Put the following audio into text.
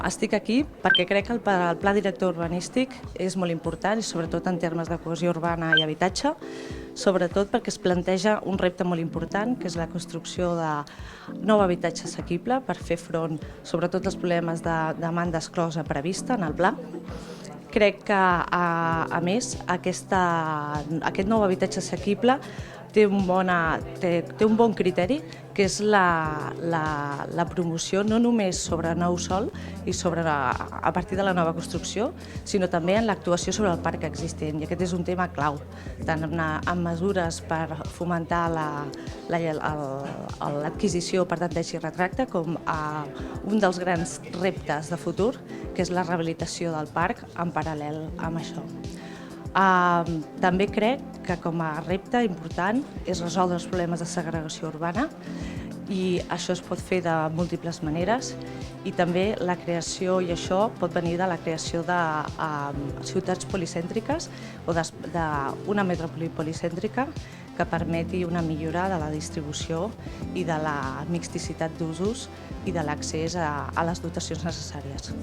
Estic aquí perquè crec que el pla director urbanístic és molt important i sobretot en termes de cohesió urbana i habitatge, sobretot perquè es planteja un repte molt important, que és la construcció de nou habitatge assequible per fer front sobretot als problemes de demanda exclosa prevista en el pla. Crec que, a més, aquest nou habitatge assequible té un bon criteri, que és la promoció no només sobre nou sòl i a partir de la nova construcció, sinó també en l'actuació sobre el parc existent. I aquest és un tema clau, tant en mesures per fomentar l'adquisició per tanteig i retracte, com un dels grans reptes de futur, que és la rehabilitació del parc en paral·lel amb això. També crec que com a repte important és resoldre els problemes de segregació urbana i això es pot fer de múltiples maneres i també la creació, i això pot venir de la creació de ciutats policèntriques o d'una metròpoli policèntrica que permeti una millora de la distribució i de la mixticitat d'usos i de l'accés a les dotacions necessàries.